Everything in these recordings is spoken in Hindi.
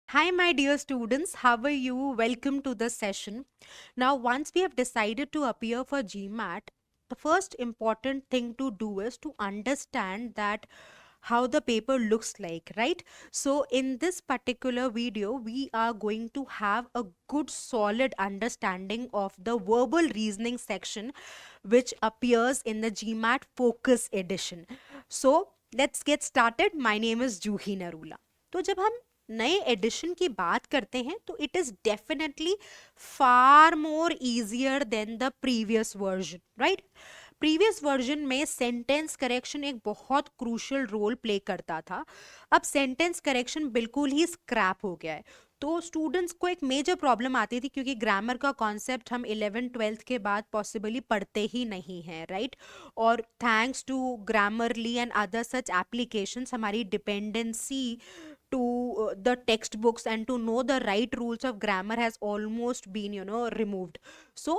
Hi, my dear students. How are you? Welcome to the session. Now, once we have decided to appear for GMAT, the first important thing to do is to understand that how the paper looks like, right? So, in this particular video, we are going to have a good solid understanding of the verbal reasoning section which appears in the GMAT Focus edition. So, let's get started. My name is Juhi Narula. तो जब हम नए एडिशन की बात करते हैं तो it is definitely far more easier than the previous version, right? Previous version में सेंटेंस करेक्शन एक बहुत क्रूशियल रोल प्ले करता था. अब सेंटेंस करेक्शन बिल्कुल ही स्क्रैप हो गया है. तो स्टूडेंट्स को एक मेजर प्रॉब्लम आती थी क्योंकि ग्रामर का कॉन्सेप्ट हम 11th-12th के बाद पॉसिबली पढ़ते ही नहीं हैं, राइट? और thanks to Grammarly and other such applications हमारी dependency to the textbooks and to know the right rules of grammar has almost been removed. So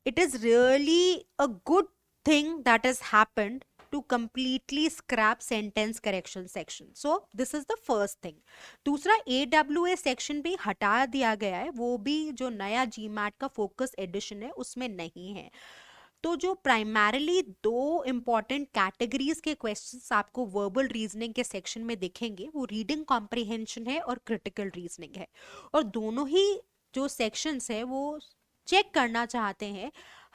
it is really a good thing that has happened to completely scrap sentence correction section. So this is the first thing. दूसरा AWA section भी हटा दिया गया है, वो भी जो नया GMAT का फोकस एडिशन है उसमें नहीं है. तो जो प्राइमरीली दो इंपॉर्टेंट कैटेगरीज के क्वेश्चंस आपको वर्बल रीजनिंग के सेक्शन में दिखेंगे वो रीडिंग कॉम्प्रिहेंशन है और क्रिटिकल रीजनिंग है. और दोनों ही जो सेक्शंस है वो चेक करना चाहते हैं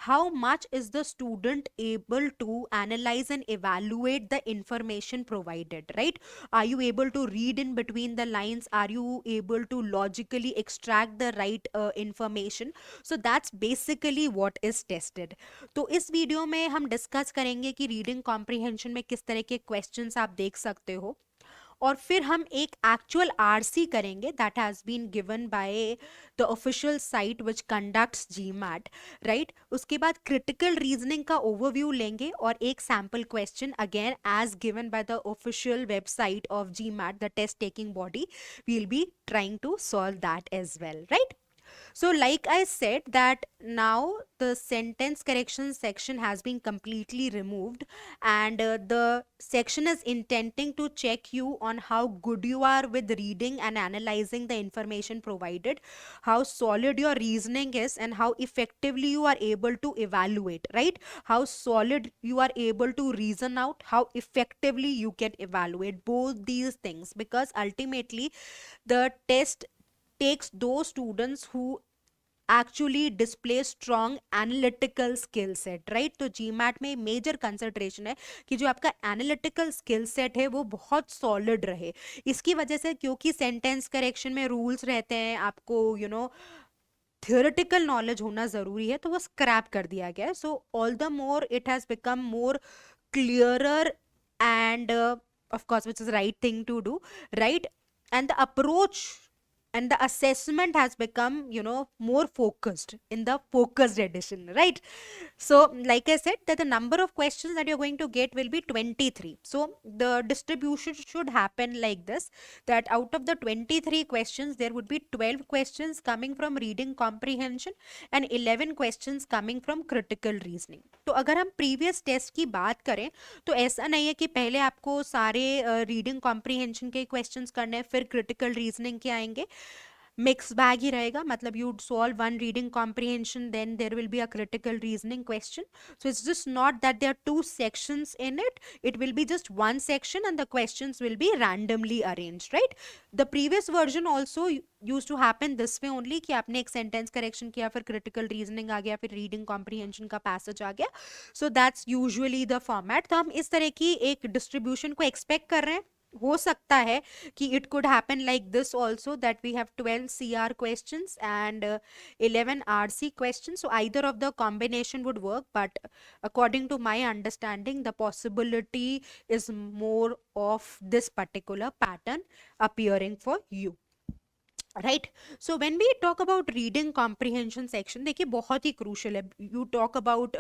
how much is the student able to analyze and evaluate the information provided, right? Are you able to read in between the lines? Are you able to logically extract the right information? So that's basically what is tested. तो इस वीडियो में हम डिस्कस करेंगे कि रीडिंग कॉम्प्रिहेंशन में किस तरह के क्वेश्चंस आप देख सकते हो और फिर हम एक एक्चुअल आरसी करेंगे that has been given by the official site which conducts GMAT, right? उसके बाद क्रिटिकल रीजनिंग का ओवरव्यू लेंगे और एक sample question again as given by the official website of GMAT, the test taking body, we will be trying to solve that as well, right? So, like I said, that now the sentence correction section has been completely removed, and the section is intending to check you on how good you are with reading and analyzing the information provided, how solid your reasoning is, and how effectively you are able to evaluate, right? How solid you are able to reason out, how effectively you can evaluate both these things, because ultimately the test takes those students who actually display strong analytical skill set, right? तो GMAT में मेजर कंसंट्रेशन है कि जो आपका एनालिटिकल स्किल सेट है वो बहुत सॉलिड रहे. इसकी वजह से क्योंकि सेंटेंस करेक्शन में रूल्स रहते हैं, आपको थियोरेटिकल नॉलेज होना जरूरी है, तो वो स्क्रैप कर दिया गया है. So all the more it has become more clearer and of course which is the right thing to do, right? And the approach and the assessment has become more focused in the focused edition, right? So like I said that the number of questions that you're going to get will be 23. So the distribution should happen like this, that out of the 23 questions there would be 12 questions coming from reading comprehension and 11 questions coming from critical reasoning. तो अगर हम प्रीवियस टेस्ट की बात करें तो ऐसा नहीं है कि पहले आपको सारे रीडिंग कॉम्प्रिहेंशन के क्वेश्चंस करने हैं फिर क्रिटिकल रीजनिंग के आएंगे. मिक्स बैग ही रहेगा, मतलब you solve one reading comprehension then there will be a critical reasoning question. So it's just not that there are two sections in it, it will be just one section and the questions will be randomly arranged, right? The previous version also use to happen this way only कि आपने एक सेंटेंस करेक्शन किया, फिर क्रिटिकल रीजनिंग आ गया, फिर रीडिंग कॉम्प्रिहेंशन का पैसेज आ गया. So that's usually the format. तो हम इस तरह की एक डिस्ट्रीब्यूशन को एक्सपेक्ट कर रहे हैं. हो सकता है कि it could happen like this also, that we have 12 CR questions and 11 RC questions. So either of the combination would work, but according to my understanding the possibility is more of this particular pattern appearing for you, right? So when we talk about reading comprehension section, देखिए बहुत ही क्रूशल है. You talk about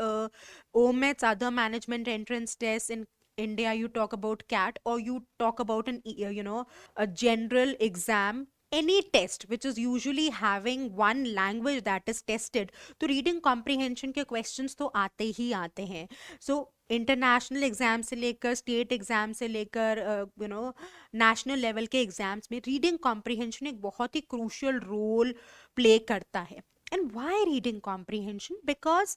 OMETs, other management entrance test in India, you talk about CAT, or you talk about a general exam, any test which is usually having one language that is tested, तो reading comprehension के questions तो आते ही आते हैं. So इंटरनेशनल एग्जाम से लेकर स्टेट एग्जाम से लेकर नेशनल लेवल के एग्जाम्स में रीडिंग कॉम्प्रिहेंशन एक बहुत ही क्रूशियल रोल प्ले करता है. And why reading comprehension? Because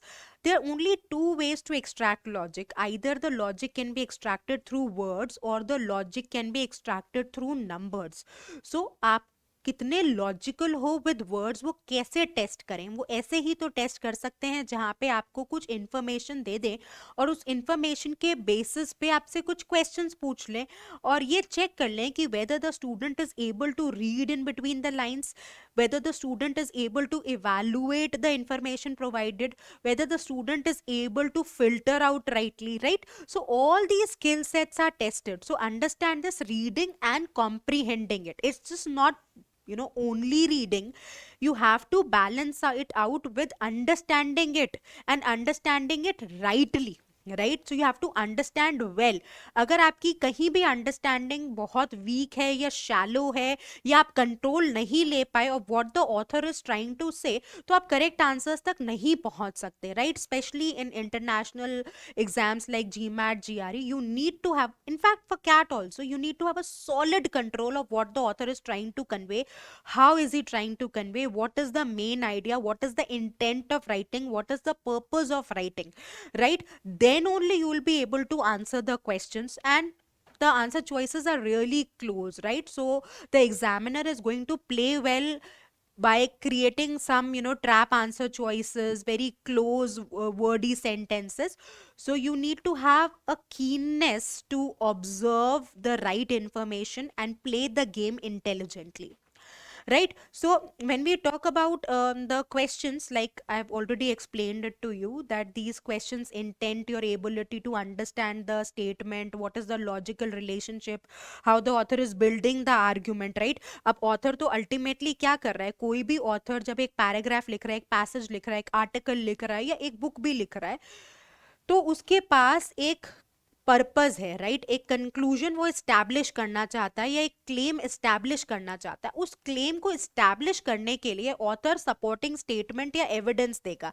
there are only two ways to extract logic. Either the logic can be extracted through words or the logic can be extracted through numbers. So आप कितने लॉजिकल हो विद वर्ड्स वो कैसे टेस्ट करें? वो ऐसे ही तो टेस्ट कर सकते हैं जहाँ पे आपको कुछ इन्फॉर्मेशन दे दें और उस इन्फॉर्मेशन के बेसिस पे आपसे कुछ क्वेश्चंस पूछ लें और ये चेक कर लें कि whether the student is able to read in between the lines, whether the student is able to evaluate the information provided, whether the student is able to filter out rightly, right? So all these skill sets are tested. So understand this: reading and comprehending it. It's just not only reading. You have to balance it out with understanding it and understanding it rightly, right. So you have to understand well. अगर आपकी कहीं भी अंडरस्टैंडिंग बहुत वीक है या शैलो है या आप कंट्रोल नहीं ले पाए और what the author is trying to say, तो आप करेक्ट आंसर्स तक नहीं पहुंच सकते, right. Specially in international exams like GMAT, GRE, you need to have, in fact for CAT also, you need to have a solid control of what the author is trying to convey, how is he trying to convey, what is the main idea, what is the intent of writing, what is the purpose of writing, right? Then only you will be able to answer the questions, and the answer choices are really close, right? So the examiner is going to play well by creating some trap answer choices, very close wordy sentences. So you need to have a keenness to observe the right information and play the game intelligently, right? So when we talk about the questions, like I've already explained it to you, that these questions intent your ability to understand the statement, what is the logical relationship, how the author is building the argument, right? अब author तो ultimately क्या कर रहा है? कोई भी author जब एक paragraph लिख रहा है, एक passage लिख रहा है, एक article लिख रहा है या एक book भी लिख रहा है, तो उसके पास एक पर्पस है, राइट? एक कंक्लूजन वो एस्टैब्लिश करना चाहता है या एक क्लेम एस्टैब्लिश करना चाहता है. उस क्लेम को एस्टैब्लिश करने के लिए ऑथर सपोर्टिंग स्टेटमेंट या एविडेंस देगा,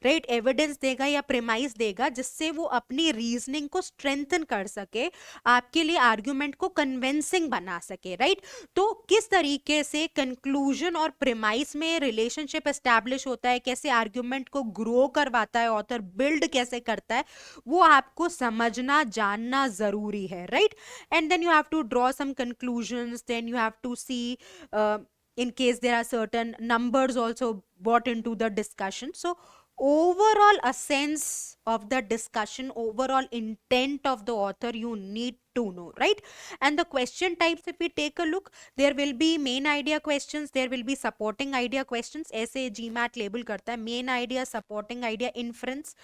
राइट? एविडेंस देगा या प्रेमाइस देगा जिससे वो अपनी रीजनिंग को स्ट्रेंथन कर सके, आपके लिए आर्ग्यूमेंट को कन्विंसिंग बना सके, राइट? तो किस तरीके से कंक्लूजन और प्रेमाइस में रिलेशनशिप एस्टैब्लिश होता है, कैसे आर्ग्यूमेंट को ग्रो करवाता है ऑथर, बिल्ड कैसे करता है, वो आपको समझना जानना जरूरी है, right? And then you have to draw some conclusions, then you have to see in case there are certain numbers also brought into the discussion. So overall a sense of the discussion, overall intent of the author you need to know, right? And the question types, if we take a look, there will be main idea questions, there will be supporting idea questions. ऐसे GMAT label करता है main idea, supporting idea, inference,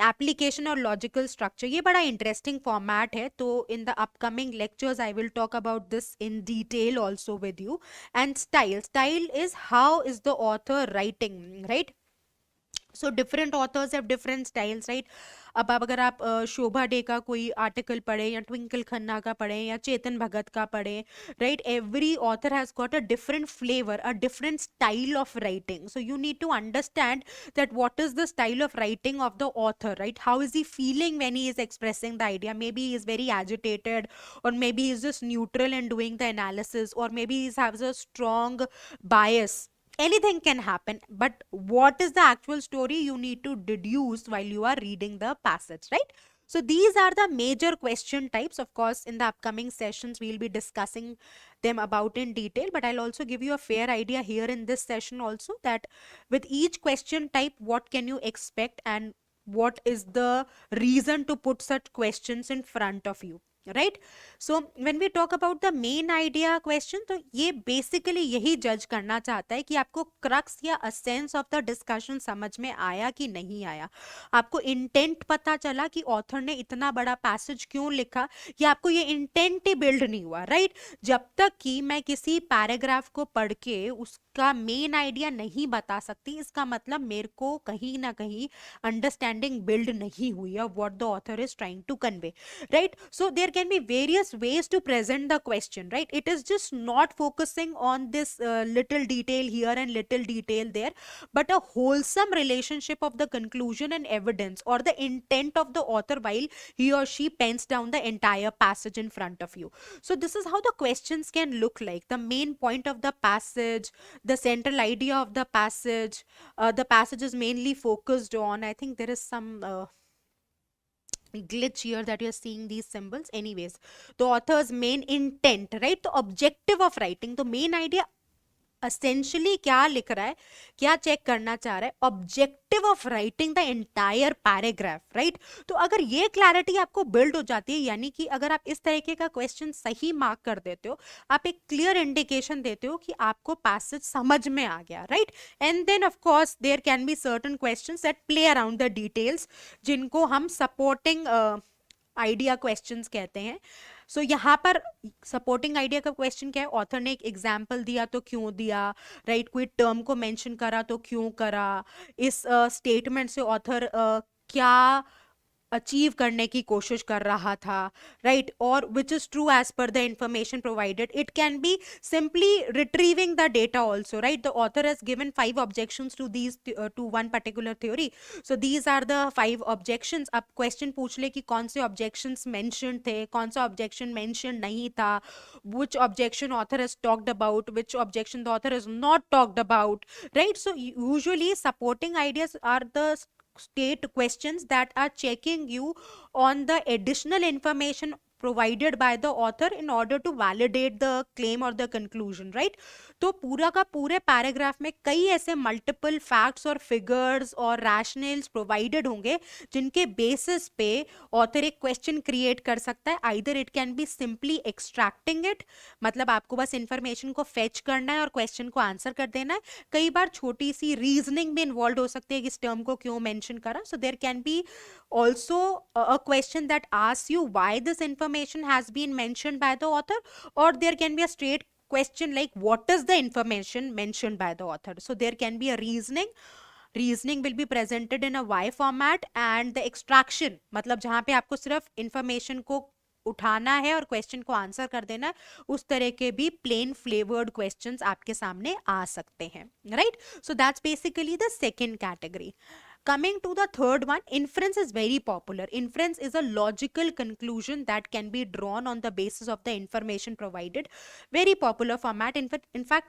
application और लॉजिकल स्ट्रक्चर. ये बड़ा इंटरेस्टिंग फॉर्मेट है, तो इन the upcoming lectures I will talk about this in detail also with you. And style is how is the author writing, right? So different authors have different styles, right? अब अगर आप शोभा डे का कोई आर्टिकल पढ़े या ट्विंकल खन्ना का पढ़े या चेतन भगत का पढ़े, right? Every author has got a different flavour, a different style of writing. So you need to understand that what is the style of writing of the author, right? How is he feeling when he is expressing the idea? Maybe he is very agitated, or maybe he is just neutral in doing the analysis, or maybe he has a strong bias. Anything can happen, but what is the actual story you need to deduce while you are reading the passage, right? So these are the major question types. Of course, in the upcoming sessions we'll be discussing them about in detail, but I'll also give you a fair idea here in this session also, that with each question type what can you expect and what is the reason to put such questions in front of you, right? So when we talk about the main idea question, तो ये बेसिकली यही जज करना चाहता है कि आपको क्रक्स या असेंस ऑफ द डिस्कशन समझ में आया कि नहीं आया, आपको इंटेंट पता चला कि ऑथर ने इतना बड़ा पैसेज क्यों लिखा, या आपको ये इंटेंट ही बिल्ड नहीं हुआ, राइट? जब तक कि मैं किसी पैराग्राफ को पढ़ के उसका मेन आइडिया नहीं बता सकती, इसका मतलब मेरे को कहीं ना कहीं अंडरस्टैंडिंग बिल्ड नहीं हुई है what the author is trying to convey, right? So there can be various ways to present the question, right? It is just not focusing on this little detail here and little detail there, but a wholesome relationship of the conclusion and evidence, or the intent of the author while he or she pens down the entire passage in front of you. So this is how the questions can look like: the main point of the passage, the central idea of the passage is mainly focused on. I think there is some glitch here that you're seeing these symbols. Anyways, the author's main intent, right? The objective of writing, the main idea essentially क्या लिख रहा है, क्या चेक करना चाह रहा है, objective of writing the entire paragraph, right? तो अगर ये क्लैरिटी आपको बिल्ड हो जाती है, यानी कि अगर आप इस तरीके का क्वेश्चन सही मार्क कर देते हो, आप एक क्लियर इंडिकेशन देते हो कि आपको पैसेज समझ में आ गया, right? And then of course there can be certain questions that play around the details, जिनको हम सपोर्टिंग आइडिया क्वेश्चंस कहते हैं. सो यहाँ पर सपोर्टिंग आइडिया का क्वेश्चन क्या है? ऑथर ने एक एग्जाम्पल दिया तो क्यों दिया, राइट? कोई टर्म को मेंशन करा तो क्यों करा, इस स्टेटमेंट से ऑथर क्या अचीव करने की कोशिश कर रहा था, राइट? और which is true as per the information provided. It can be simply retrieving the data also, right? The author has given 5 objections to these to one particular theory. So these are the 5 objections. अब क्वेश्चन पूछ ले कि कौन से ऑब्जेक्शंस मेंशन थे, कौन सा ऑब्जेक्शन मेंशन नहीं था, which objection author has talked about, which objection the author has not talked about, right? So usually supporting ideas are the state questions that are checking you on the additional information provided by the author in order to validate the claim or the conclusion, right? तो पूरा का पूरे पैराग्राफ में कई ऐसे मल्टीपल फैक्ट्स और फिगर्स और रैशनल्स प्रोवाइडेड होंगे जिनके बेसिस पे ऑथर एक क्वेश्चन क्रिएट कर सकता है. Either it can be simply extracting it, मतलब आपको बस इंफॉर्मेशन को फेच करना है और क्वेश्चन को आंसर कर देना है. कई बार छोटी सी रीजनिंग भी इन्वॉल्व हो सकती है कि इस टर्म को क्यों मेंशन करा. So there can be also a question that asks you why this information has been mentioned by the author, or there can be a straight question like what is the information mentioned by the author. So there can be a reasoning will be presented in a why format, and the extraction मतलब जहाँ पे आपको सिर्फ information को उठाना है और क्वेश्चन को आंसर कर देना है, उस तरह के भी प्लेन फ्लेवर्ड क्वेश्चंस आपके सामने आ सकते हैं, right? So that's basically the second category. Coming to the third one, inference is very popular. Inference is a logical conclusion that can be drawn on the basis of the information provided. Very popular format. In fact,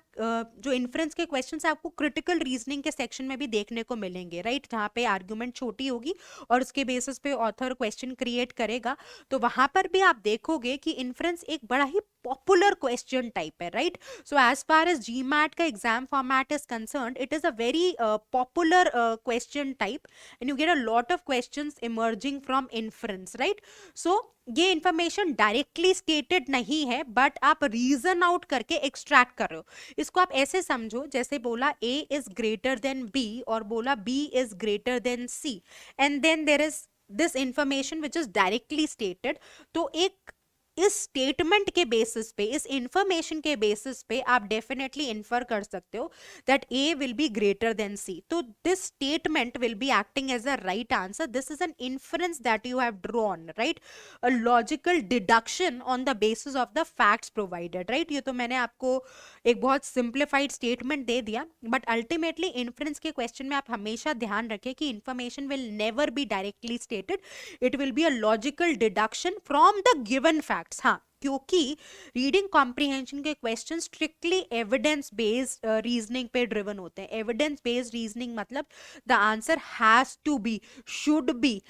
जो inference के questions है आपको critical reasoning के section में भी देखने को मिलेंगे, right? जहाँ पे argument छोटी होगी और उसके basis पे author question create करेगा, तो वहाँ पर भी आप देखोगे कि inference एक बड़ा ही popular question type है, right? So as far as GMAT का exam format is concerned, it is a very popular question type, and you get a lot of questions emerging from inference, right? So ये इंफॉर्मेशन डायरेक्टली स्टेटेड नहीं है, बट आप रीजन आउट करके एक्सट्रैक्ट कर रहे हो. इसको आप ऐसे समझो जैसे बोला A is greater than B और बोला B is greater than C, and then there is this information which is directly stated. तो एक इस स्टेटमेंट के बेसिस पे, इस इंफॉर्मेशन के बेसिस पे आप डेफिनेटली इन्फर कर सकते हो that A will be greater than C. तो this statement will be acting as a right answer. This is an inference that you have drawn, right? A logical deduction on the basis of the facts provided, right? ये तो मैंने आपको एक बहुत सिंप्लीफाइड स्टेटमेंट दे दिया, बट अल्टीमेटली इन्फरेंस के क्वेश्चन में आप हमेशा ध्यान रखें कि information will never be directly stated. It will be a logical deduction from the given fact. हाँ, क्योंकि रीडिंग कॉम्प्रिहेंशन के question strictly evidence based reasoning पे ड्रिवन होते हैं. एविडेंस बेस्ड रीजनिंग मतलब the answer has to be, should be,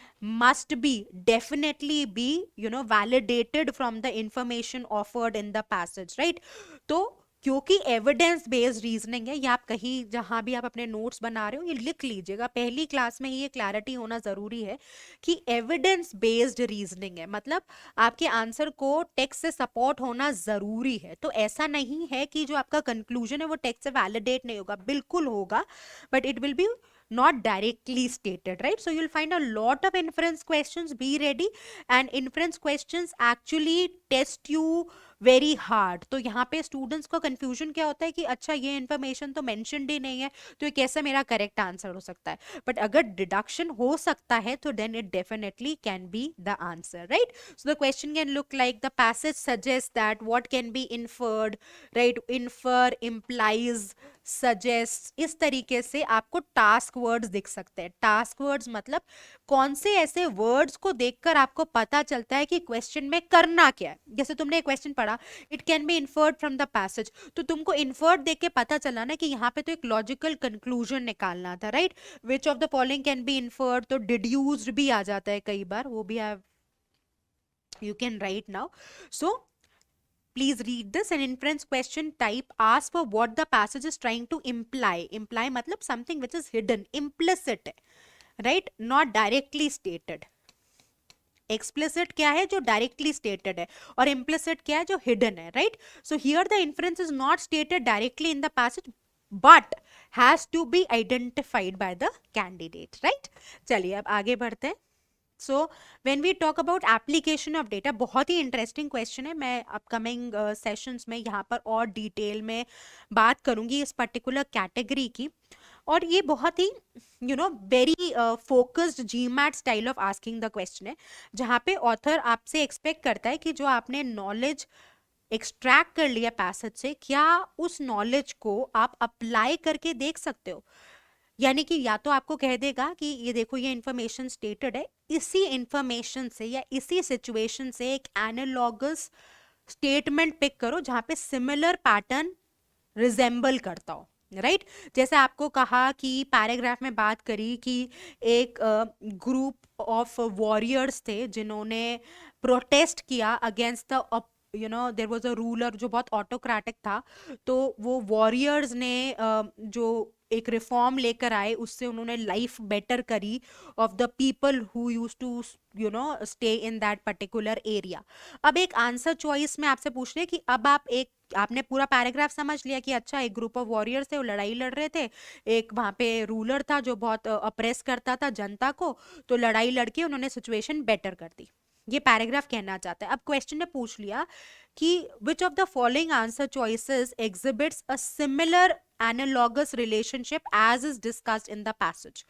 must be, definitely be, validated from the information offered in the passage, right? तो क्योंकि एविडेंस बेस्ड रीजनिंग है, या आप कहीं जहां भी आप अपने नोट्स बना रहे हो ये लिख लीजिएगा, पहली क्लास में ही ये क्लैरिटी होना जरूरी है कि एविडेंस बेस्ड रीजनिंग है, मतलब आपके आंसर को टेक्स्ट से सपोर्ट होना जरूरी है. तो ऐसा नहीं है कि जो आपका कंक्लूजन है वो टेक्स्ट से वैलिडेट नहीं होगा, बिल्कुल होगा, but it will B not directly stated, right? So you'll find a lot of inference questions. Be ready, and inference questions actually test you very hard. तो यहाँ पे स्टूडेंट्स को कंफ्यूजन क्या होता है कि अच्छा ये इन्फॉर्मेशन तो मेंशनड ही नहीं है, तो ये कैसे मेरा करेक्ट आंसर हो सकता है। बट अगर डिडक्शन हो सकता है तो then it definitely can be the answer, right. So the question can look like the passage suggest that what can be inferred, right, infer, implies, suggest, इस तरीके से आपको टास्क वर्ड्स दिख सकते हैं। टास्क वर्ड्स मतलब कौन से ऐसे वर्ड्स को देखकर आपको पता चलता है कि क्वेश्चन में करना क्या है। जैसे तुमने एक क्वेश्चन पढ़ा, it can be inferred from the passage, तो तुमको इन्फर्ड देख के पता चला ना कि यहाँ पे तो एक लॉजिकल कंक्लूजन निकालना था, right. Which of the following can be inferred, तो डिड्यूस्ड भी आ जाता है कई बार, वो भी you can write now. So please read this. An inference question type asks for what the passage is trying to imply. Imply matlab something which is hidden, implicit, right, not directly stated. Explicit क्या है, जो डायरेक्टली स्टेटेड है, और इम्प्लिसिट क्या है, जो हिडन है, right. So here the inference is not stated directly in the passage but has to be identified by the candidate, right. चलिए अब आगे बढ़ते हैं। So when we talk about application of data, बहुत ही इंटरेस्टिंग क्वेश्चन है। मैं अपकमिंग सेशंस में यहाँ पर और डिटेल में बात करूंगी इस पर्टिकुलर कैटेगरी की। और ये बहुत ही very focused GMAT style of asking the question है, जहाँ पे ऑथर आपसे एक्सपेक्ट करता है कि जो आपने नॉलेज एक्सट्रैक्ट कर लिया पैसेज से, क्या उस नॉलेज को आप अप्लाई करके देख सकते हो। यानी कि या तो आपको कह देगा कि ये देखो ये इंफॉर्मेशन स्टेटेड है, इसी इंफॉर्मेशन से या इसी सिचुएशन से एक एनालॉगस स्टेटमेंट पिक करो जहां पे सिमिलर पैटर्न रिजेंबल करता हो, राइट। जैसे आपको कहा कि पैराग्राफ में बात करी कि एक ग्रुप ऑफ वॉरियर्स थे जिन्होंने प्रोटेस्ट किया against the there was a ruler जो बहुत ऑटोक्रेटिक था। तो वो वॉरियर्स ने जो एक रिफॉर्म लेकर आए, उससे उन्होंने लाइफ बेटर करी of the people who use to stay in that particular area. अब एक आंसर चॉइस में आपसे पूछ रहे हैं कि अब आपने पूरा पैराग्राफ समझ लिया कि अच्छा एक ग्रुप ऑफ वॉरियर्स थे, वो लड़ाई लड़ रहे थे, एक वहां पे रूलर था जो बहुत अप्रेस करता था जनता को, तो लड़ाई लड़के उन्होंने सिचुएशन बेटर कर दी। ये पैराग्राफ कहना चाहता है। अब क्वेश्चन ने पूछ लिया कि which of the following answer choices exhibits a similar analogous relationship as is discussed in the passage.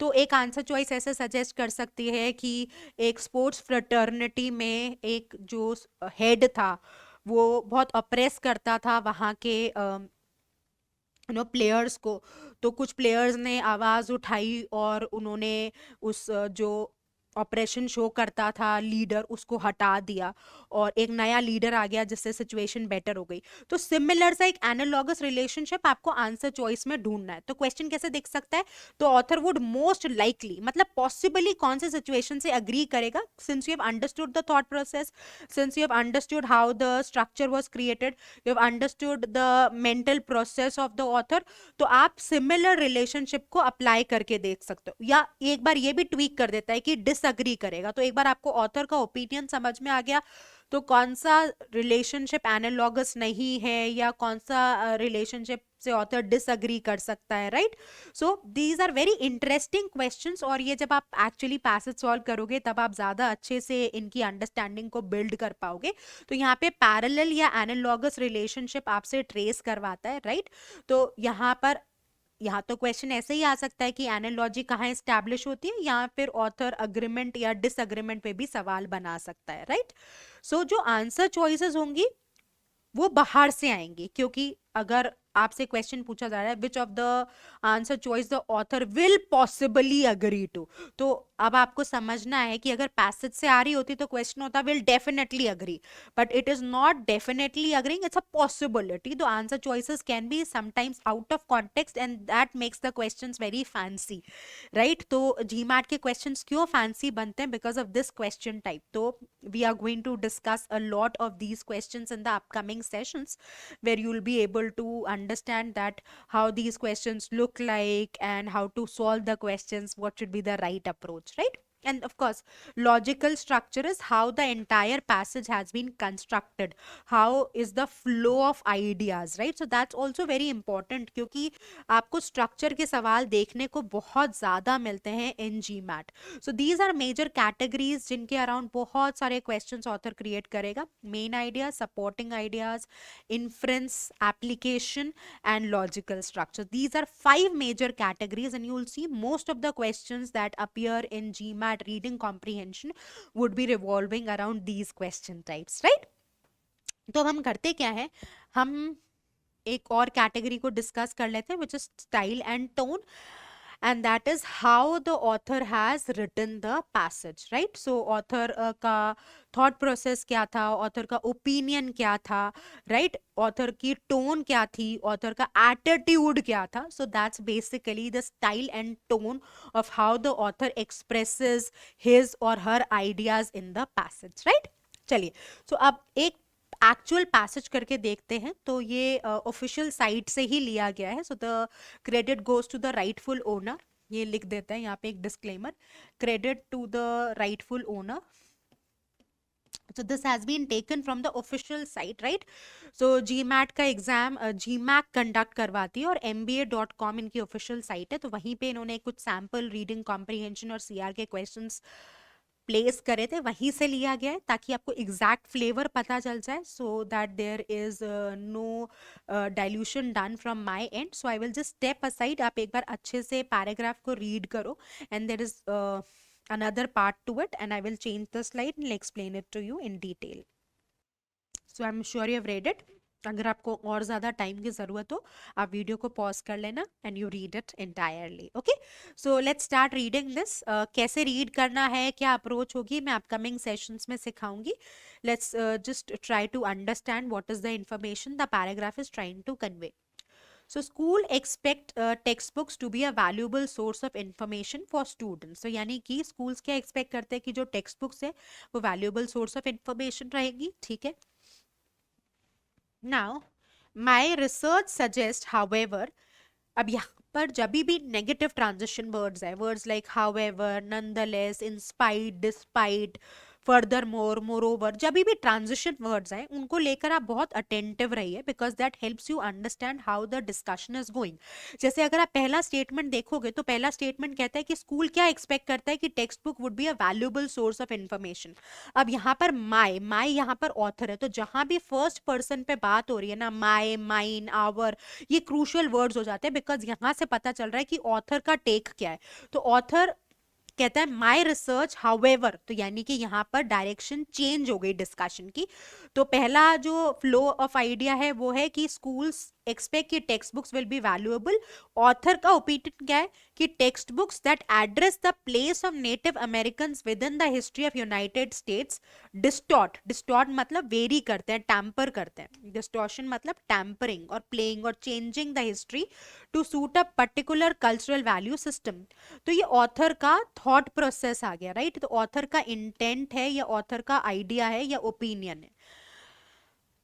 तो एक आंसर चॉइस ऐसे सजेस्ट कर सकती है कि एक स्पोर्ट्स फ्रेटर्निटी में एक जो हेड था वो बहुत अप्रेस करता था वहाँ के प्लेयर्स को। तो कुछ प्लेयर्स ने आवाज उठाई और उन्होंने उस जो ऑपरेशन शो करता था लीडर, उसको हटा दिया और एक नया लीडर आ गया जिससे सिचुएशन बेटर हो गई। तो सिमिलर सा एक एनालॉगस रिलेशनशिप आपको आंसर चॉइस में ढूंढना है। तो क्वेश्चन कैसे दिख सकता है, तो ऑथर वुड मोस्ट लाइकली मतलब पॉसिबली कौन से सिचुएशन से अग्री करेगा, since you have understood the thought process, since you have understood how the structure was created, you have understood the mental process of the author, तो आप सिमिलर रिलेशनशिप को अप्लाई करके देख सकते हो। या एक बार ये भी ट्वीक कर देता है कि डिसअग्री करेगा। तो एक बार आपको ऑथर का ओपिनियन समझ में आ गया तो कौन सा रिलेशनशिप एनालॉगस नहीं है या कौन सा रिलेशनशिप से ऑथर डिसअग्री कर सकता है, right. So these are very interesting questions और ये जब आप एक्चुअली पैसेज सॉल्व करोगे तब आप ज्यादा अच्छे से इनकी अंडरस्टैंडिंग को बिल्ड कर पाओगे। तो यहाँ पे पैरेलल या एनालॉगस रिलेशनशिप आपसे ट्रेस करवाता है, राइट। तो यहाँ तो क्वेश्चन ऐसे ही आ सकता है कि एनालॉजी कहाँ एस्टैब्लिश होती है, या फिर ऑथर अग्रीमेंट या डिसअग्रीमेंट पे भी सवाल बना सकता है, राइट। सो जो आंसर चॉइसेस होंगी वो बाहर से आएंगी, क्योंकि अगर आपसे क्वेश्चन पूछा जा रहा है which of the answer choice the author will possibly agree to, तो अब आपको समझना है कि अगर पैसेज से आ रही होती तो क्वेश्चन होता will definitely agree, but it is not definitely agreeing, it's a possibility. तो answer choices can be sometimes out of context and that makes the questions very fancy, right. तो जीमैट के क्वेश्चंस क्यों फैंसी बनते हैं, because of this question type. तो we are going to discuss a lot of these questions in the upcoming sessions where you will be able to understand that how these questions look like and how to solve the questions, what should be the right approach, right. And of course, logical structure is how the entire passage has been constructed, how is the flow of ideas, right? So that's also very important, क्योंकि आपको structure के सवाल देखने को बहुत ज़्यादा मिलते हैं in GMAT. So these are major categories जिनके around बहुत सारे questions author create करेगा. Main ideas, supporting ideas, inference, application, and logical structure. These are 5 major categories, and you will see most of the questions that appear in GMAT reading comprehension would be revolving around these question types, right? तो अब हम करते क्या है, हम एक और कैटेगरी को डिस्कस कर लेते हैं, which is style and tone, and that is how the author has written the passage, right? So author का thought process क्या था, author का opinion क्या था, right? author की tone क्या थी, author का attitude क्या था. So that's basically the style and tone of how the author expresses his or her ideas in the passage, right? चलिए, so अब एक एक्चुअल पैसेज करके देखते हैं. तो ये ऑफिशियल साइट से ही लिया गया है. So the credit goes to the rightful owner. ये लिख देते हैं यहाँ पे एक disclaimer, credit to the rightful owner. So this has been taken from the official site, right? So GMAT का एग्जाम GMAT कंडक्ट करवाती है और mba.com इनकी ऑफिशियल साइट है. तो वहीं पे इन्होंने कुछ सैम्पल रीडिंग कॉम्प्रिहेंशन और सीआर के क्वेश्चंस प्लेस करे थे, वहीं से लिया गया है ताकि आपको एग्जैक्ट फ्लेवर पता चल जाए, so that there is no dilution done from my end. So I will just step aside. आप एक बार अच्छे से पैराग्राफ को रीड करो, and there is another part to it, and I will change the slide and explain it to you in detail. So I'm sure you have read it. अगर आपको और ज़्यादा टाइम की ज़रूरत हो, आप वीडियो को पॉज कर लेना and you read it entirely. Okay, so let's start reading this. कैसे रीड करना है, क्या अप्रोच होगी, मैं अपकमिंग सेशंस में सिखाऊंगी. Let's just try to understand what is the information the paragraph is trying to convey. So school expect textbooks to be a valuable source of information for students. So यानी कि schools क्या expect करते हैं कि जो textbooks है वो valuable source of information रहेगी. ठीक है. Now my research suggests, however, अब यहाँ पर जब भी नेगेटिव ट्रांजिशन वर्ड्स है, words like however, nonetheless, in spite, despite, further more, more over, जब भी ट्रांजिशन वर्ड्स हैं उनको लेकर आप बहुत अटेंटिव रहिए, because that helps you understand how the discussion is going. जैसे अगर आप पहला स्टेटमेंट देखोगे तो पहला स्टेटमेंट कहता है कि स्कूल क्या एक्सपेक्ट करता है कि text book would be a valuable source of information. अब यहाँ पर माई यहाँ पर ऑथर है, तो जहां भी फर्स्ट पर्सन पे बात हो रही है ना, माई, माइन, आवर, ये क्रूशियल वर्ड्स हो जाते हैं, बिकॉज यहां से पता चल रहा है कि ऑथर का टेक क्या है. तो ऑथर कहता है माई रिसर्च हाउएवर, तो यानी कि यहाँ पर डायरेक्शन चेंज हो गई डिस्कशन की. तो पहला जो फ्लो ऑफ आइडिया है वो है कि स्कूल्स एक्सपेक्ट कि text books will be valuable. Author का ओपिनियन क्या है कि text books that address the place of native American with in the history of United states distort मतलब वेरी करते हैं, टैम्पर करते हैं. डिस्टॉर्शन मतलब टैम्परिंग और प्लेइंग और changing the history to suit a particular cultural value system. तो ये ऑथर का थॉट प्रोसेस आ गया, राइट? तो ऑथर का इंटेंट है या ऑथर का आइडिया है या ओपिनियन है.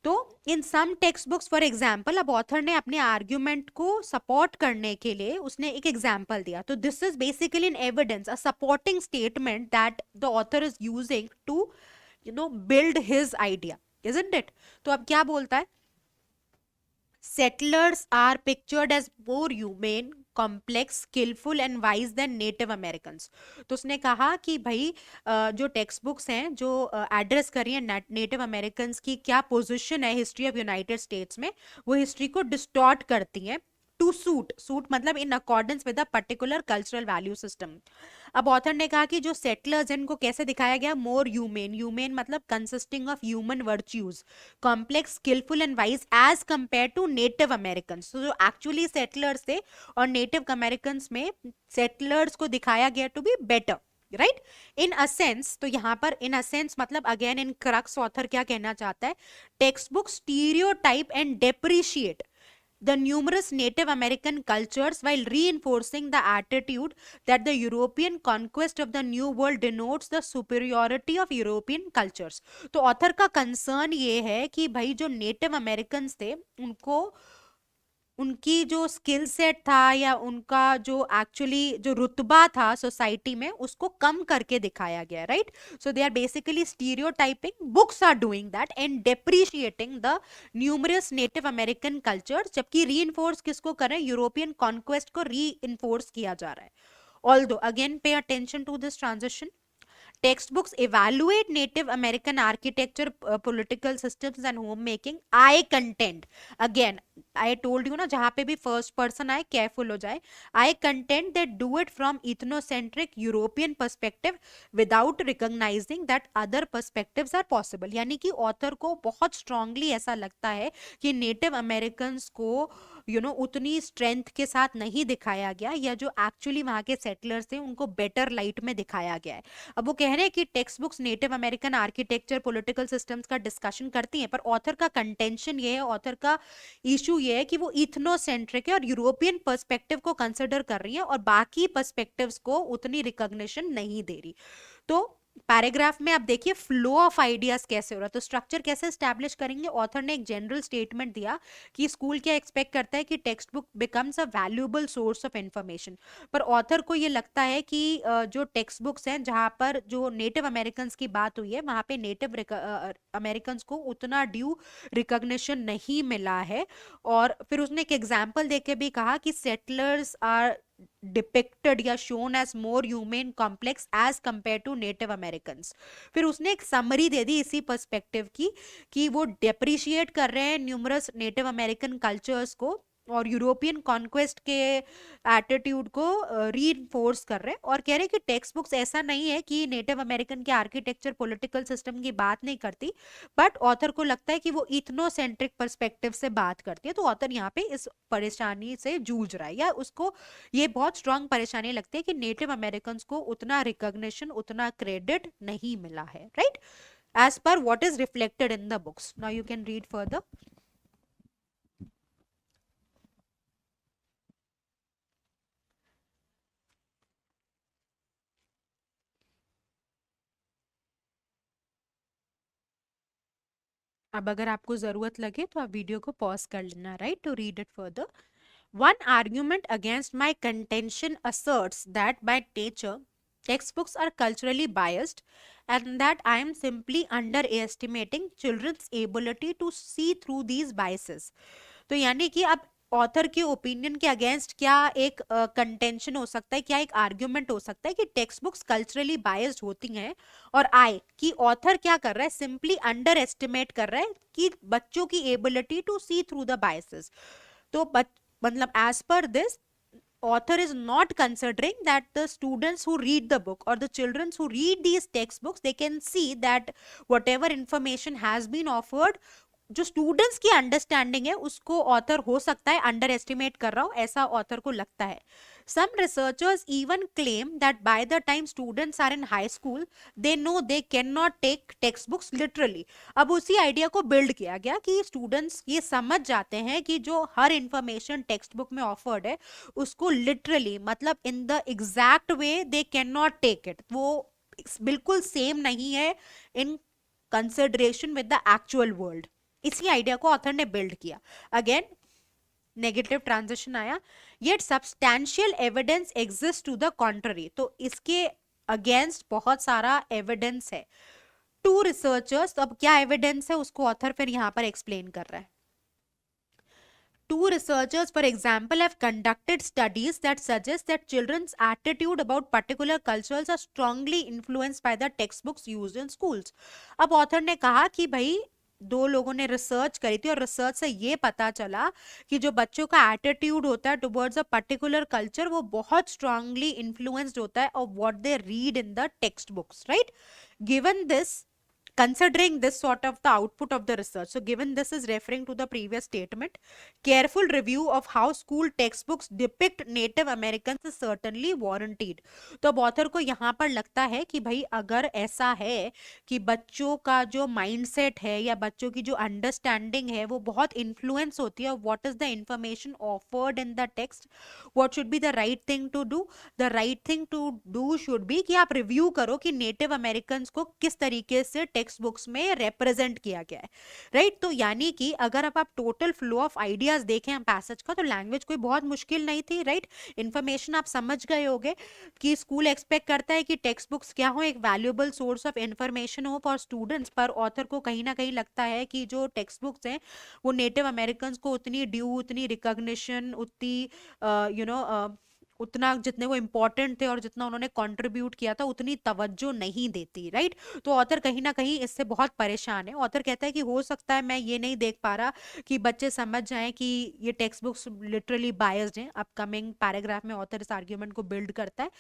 तो in some textbooks for example, अब ऑथर ने अपने आर्ग्यूमेंट को सपोर्ट करने के लिए उसने एक एग्जाम्पल दिया. तो this is basically an evidence, a supporting statement that the author is using to build his idea, isn't it? तो अब क्या बोलता है, settlers are pictured as more humane, complex, skillful and wise than native Americans. तो उसने कहा कि भाई जो टेक्स्ट बुक्स हैं जो एड्रेस कर रही है नेटिव अमेरिकन की क्या पोजीशन है हिस्ट्री ऑफ यूनाइटेड स्टेट्स में, वो हिस्ट्री को डिस्टॉर्ट करती हैं टू सूट मतलब in accordance with a particular cultural value system. अब ऑथर ने कहा कि जो सेटलर्स हैं इनको कैसे दिखाया गया, मोर ह्यूमेन मतलब consisting of human virtues, complex, skilful and wise as compare to Native American. तो जो एक्चुअली सेटलर्स थे और नेटिव अमेरिकन में सेटलर्स को दिखाया गया to be better, right? In a sense, तो यहाँ पर इन अ सेंस मतलब अगेन इन क्रक्स ऑथर क्या कहना चाहता है, text book stereotype and depreciate the numerous Native American cultures while reinforcing the attitude that the European conquest of the New World denotes the superiority of European cultures. तो ऑथर का कंसर्न ये है कि भाई जो नेटिव अमेरिकन्स थे उनको उनकी जो स्किल सेट था या उनका जो एक्चुअली जो रुतबा था सोसाइटी में उसको कम करके दिखाया गया, right? So they are basically stereotyping, books are doing that and depreciating the numerous Native American culture, जबकि री इन्फोर्स किसको कर रहे हैं? यूरोपियन कॉन्क्वेस्ट को री इन्फोर्स किया जा रहा है. Although again pay attention to this transition. Textbooks evaluate Native American architecture, political systems and homemaking. I contend, again, I told you ना, जहाँ पे भी first person आए careful हो जाए. I contend they do it from ethnocentric European perspective without recognizing that other perspectives are possible. यानी कि author को बहुत strongly ऐसा लगता है कि Native Americans को उतनी स्ट्रेंथ के साथ नहीं दिखाया गया, या जो एक्चुअली वहां के सेटलर्स थे उनको बेटर लाइट में दिखाया गया है. अब वो कह रहे हैं कि text books native American architecture, political systems का डिस्कशन करती हैं, पर ऑथर का कंटेंशन ये है, ऑथर का इशू ये है कि वो इथनोसेंट्रिक है और यूरोपियन पर्सपेक्टिव को कंसिडर कर रही है और बाकी पर्सपेक्टिव्स को उतनी रिकॉग्निशन नहीं दे रही. तो पैराग्राफ में आप देखिए फ्लो ऑफ आइडियाज कैसे हो रहा है. तो स्ट्रक्चर कैसे स्टैब्लिश करेंगे? ऑथर ने एक जनरल स्टेटमेंट दिया कि स्कूल क्या एक्सपेक्ट करता है कि text book becomes a valuable source of information, पर ऑथर को ये लगता है कि जो टेक्स्ट बुक्स हैं जहां पर जो नेटिव अमेरिकन की बात हुई है वहां पे नेटिव अमेरिकन को उतना ड्यू रिकॉग्निशन नहीं मिला है. और फिर उसने एक एग्जाम्पल देके भी कहा कि सेटलर्स आर डिपिक्टेड या shown as more human complex as compare to Native American. फिर उसने एक समरी दे दी इसी पर्सपेक्टिव की कि वो डेप्रिशिएट कर रहे हैं न्यूमरस नेटिव अमेरिकन कल्चर्स को और यूरोपियन कॉन्क्वेस्ट के एटीट्यूड को रीइंफोर्स कर रहे हैं, और कह रहे हैं कि टेक्स्ट बुक्स ऐसा नहीं है कि नेटिव अमेरिकन के आर्किटेक्चर, पॉलिटिकल सिस्टम की बात नहीं करती, बट ऑथर को लगता है कि वो इथनोसेंट्रिक पर्सपेक्टिव से बात करती है. तो ऑथर यहाँ पे इस परेशानी से जूझ रहा है, या उसको ये बहुत स्ट्रांग परेशानी लगती है कि नेटिव अमेरिकन को उतना रिकॉग्निशन, उतना क्रेडिट नहीं मिला है, right? As per what is reflected in the books. Now you can read further. अब अगर आपको जरूरत लगे तो आप वीडियो को पॉज कर लेना, right, to read it further. One argument against my contention asserts that by nature, textbooks are culturally biased and that I am simply underestimating children's ability to see through these biases. तो यानी कि अब ऑथर के ओपिनियन के अगेंस्ट क्या एक कंटेंशन हो सकता है, क्या एक आर्ग्यूमेंट हो सकता है कि टेक्स्ट बुक्स कल्चरली बायस्ड होती हैं, और आई कि ऑथर क्या कर रहा है, सिंपली अंडर एस्टिमेट कर रहा है कि बच्चों की ability to see through the biases. तो मतलब as per this, author is not considering that the students who read the book or the children who read these textbooks, they can see that whatever information has been offered, जो स्टूडेंट्स की अंडरस्टैंडिंग है उसको ऑथर हो सकता है अंडर एस्टिमेट कर रहा हो, ऐसा ऑथर को लगता है. Some researchers even claim that by the time students are in high school, they know they cannot take textbooks literally. अब उसी आइडिया को बिल्ड किया गया कि स्टूडेंट्स ये समझ जाते हैं कि जो हर इंफॉर्मेशन टेक्स्ट बुक में ऑफर्ड है उसको लिटरली, मतलब in the exact way they can not take it. वो बिल्कुल सेम नहीं है in consideration with the actual world. इसी आइडिया को ऑथर ने बिल्ड किया. अगेन नेगेटिव ट्रांजिशन आया. Yet substantial evidence exist to the contrary. तो इसके अगेंस्ट बहुत सारा एविडेंस है. टू रिसर्चर्स, अब क्या एविडेंस है उसको ऑथर फिर यहां पर एक्सप्लेन कर रहा है. Two researchers, for example, have conducted studies that suggest that children's attitude about particular cultures are strongly influenced by the textbooks used in schools. अब ऑथर ने कहा कि भाई दो लोगों ने रिसर्च करी थी और रिसर्च से ये पता चला कि जो बच्चों का एटीट्यूड होता है टुवर्ड्स अ पर्टिकुलर कल्चर वो बहुत स्ट्रांगली इन्फ्लुएंस्ड होता है of what they read in the text books, right? Given this, considering this sort of the output of the research, so given this is referring to the previous statement, careful review of how school textbooks depict Native Americans is certainly warranted. तो अब ऑथर को यहाँ पर लगता है कि भाई अगर ऐसा है कि बच्चों का जो माइंडसेट है या बच्चों की जो अंडरस्टैंडिंग है वो बहुत इन्फ्लुएंस होती है what is the information offered in the text, what should be the right thing to do. The right thing to do should be कि आप रिव्यू करो कि नेटिव अमेरिकन को किस तरीके से टेक्स्ट टेक्स्ट बुक्स में रिप्रेजेंट किया गया है, राइट। तो यानी कि अगर अब आप टोटल फ्लो ऑफ आइडियाज देखें हम पैसेज का, तो लैंग्वेज कोई बहुत मुश्किल नहीं थी, राइट। इन्फॉर्मेशन आप समझ गए होंगे कि स्कूल एक्सपेक्ट करता है कि टेक्स्ट बुक्स क्या हो, एक वैल्यूएबल सोर्स ऑफ इंफॉर्मेशन हो फॉर स्टूडेंट्स, पर ऑथर को कहीं ना कहीं लगता है कि जो टेक्स्ट बुक्स हैं वो नेटिव अमेरिकन को उतनी ड्यू, उतनी रिकॉग्निशन, उतनी यू नो उतना जितने वो इम्पोर्टेंट थे और जितना उन्होंने कंट्रीब्यूट किया था उतनी तवज्जो नहीं देती, राइट। तो ऑथर कहीं ना कहीं इससे बहुत परेशान है। ऑथर कहता है कि हो सकता है मैं ये नहीं देख पा रहा कि बच्चे समझ जाएं कि ये टेक्स्ट बुक्स लिटरली बायस्ड हैं। अपकमिंग पैराग्राफ में ऑथर इस आर्ग्यूमेंट को बिल्ड करता है,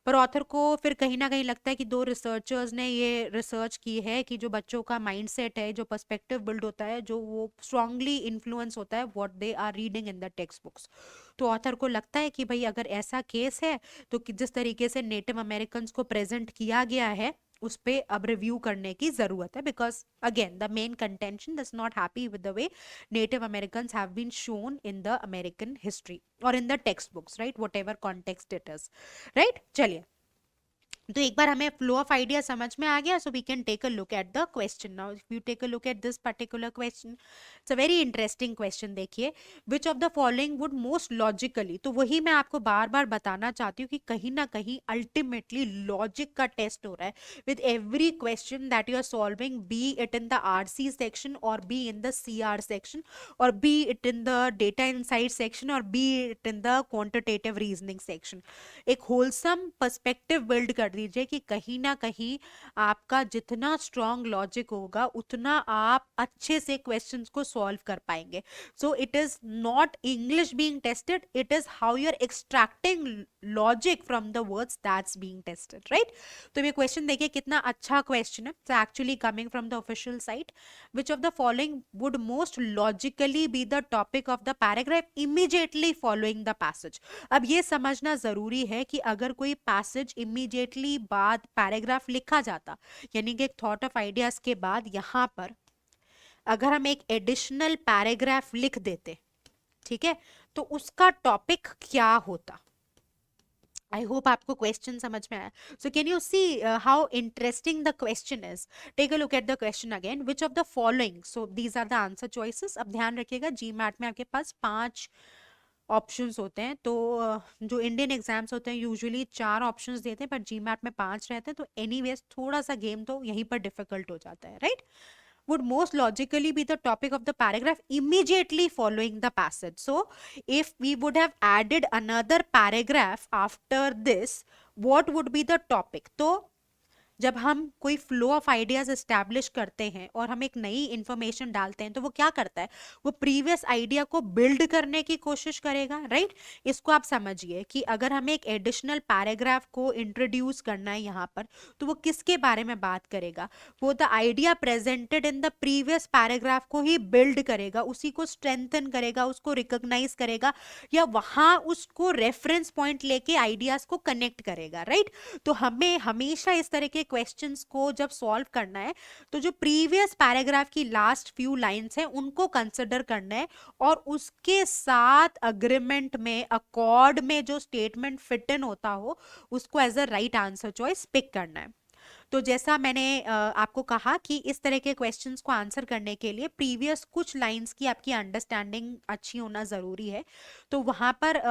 पर ऑथर को फिर कहीं ना कहीं लगता है कि दो रिसर्चर्स ने ये रिसर्च की है कि जो बच्चों का माइंडसेट है, जो पर्सपेक्टिव बिल्ड होता है, जो वो स्ट्रांगली इन्फ्लुएंस होता है what they are reading in the text books. तो ऑथर को लगता है कि भाई अगर ऐसा केस है तो जिस तरीके से नेटिव अमेरिकन को प्रेजेंट किया गया है उस पे अब रिव्यू करने की जरूरत है, because again the main contention is not happy with the way native americans have been shown in the American history or in the textbooks, right, whatever context it is, right। चलिए, तो एक बार हमें फ्लो ऑफ आइडिया समझ में आ गया, so we can take a look at the question. Now if you take a look at this particular question, it's a very interesting question. देखिए, which of the following would most logically, तो वही मैं आपको बार बार बताना चाहती हूँ कि कहीं ना कहीं अल्टीमेटली लॉजिक का टेस्ट हो रहा है with every question that you are solving, be it in the RC section और be in the CR section और be it in the data insight section और be it in the quantitative reasoning section. एक होलसम पर्सपेक्टिव बिल्ड कर दीजिए कि कहीं ना कहीं आपका जितना स्ट्रॉन्ग लॉजिक होगा उतना आप अच्छे से क्वेश्चंस को सॉल्व कर पाएंगे। So it is not English being tested, it is how you are extracting logic from the words that's being tested, right. तो ये क्वेश्चन देखिए कितना अच्छा क्वेश्चन है। It's actually coming from the official site. Which of the following would most logically be the topic of the paragraph immediately following the passage. अब ये समझना जरूरी है कि अगर कोई पैसेज इमीडिएटली बाद पैराग्राफ लिखा जाता, यानी कि एक थॉट ऑफ आइडियाज के बाद यहां पर अगर हम एक एडिशनल पैराग्राफ लिख देते, ठीक है, तो उसका टॉपिक क्या होता। आई होप आपको क्वेश्चन समझ में आया। So can you see how interesting the question is. Take a look at the question again. Which of the following, so these are the answer choices. अब ध्यान रखिएगा जी मैट में आपके पास 5 ऑप्शंस होते हैं। तो जो इंडियन एग्जाम्स होते हैं यूजुअली 4 ऑप्शंस देते हैं, पर जी मैट में 5 रहते हैं। तो एनीवेज थोड़ा सा गेम तो यहीं पर डिफिकल्ट हो जाता है, right. would most logically be the topic of the paragraph immediately following the passage. So if we would have added another paragraph after this, what would be the topic? तो जब हम कोई फ्लो ऑफ आइडियाज एस्टैब्लिश करते हैं और हम एक नई इंफॉर्मेशन डालते हैं तो वो क्या करता है, वो प्रीवियस आइडिया को बिल्ड करने की कोशिश करेगा, राइट। इसको आप समझिए कि अगर हमें एक एडिशनल पैराग्राफ को इंट्रोड्यूस करना है यहाँ पर, तो वो किसके बारे में बात करेगा, वो the idea presented in the previous paragraph को ही बिल्ड करेगा, उसी को स्ट्रेंथन करेगा, उसको रिकॉग्नाइज करेगा, या वहां उसको रेफरेंस पॉइंट लेके आइडियाज को कनेक्ट करेगा, राइट। तो हमें हमेशा इस तरह के क्वेश्चंस को जब सॉल्व करना है तो जो प्रीवियस पैराग्राफ की लास्ट फ्यू लाइंस हैं उनको कंसिडर करना है और उसके साथ अग्रीमेंट में, अकॉर्ड में जो स्टेटमेंट फिट इन होता हो उसको as a right answer choice pick करना है। तो जैसा मैंने आपको कहा कि इस तरह के क्वेश्चंस को आंसर करने के लिए प्रीवियस कुछ लाइंस की आपकी अंडरस्टैंडिंग अच्छी होना जरूरी है। तो वहां पर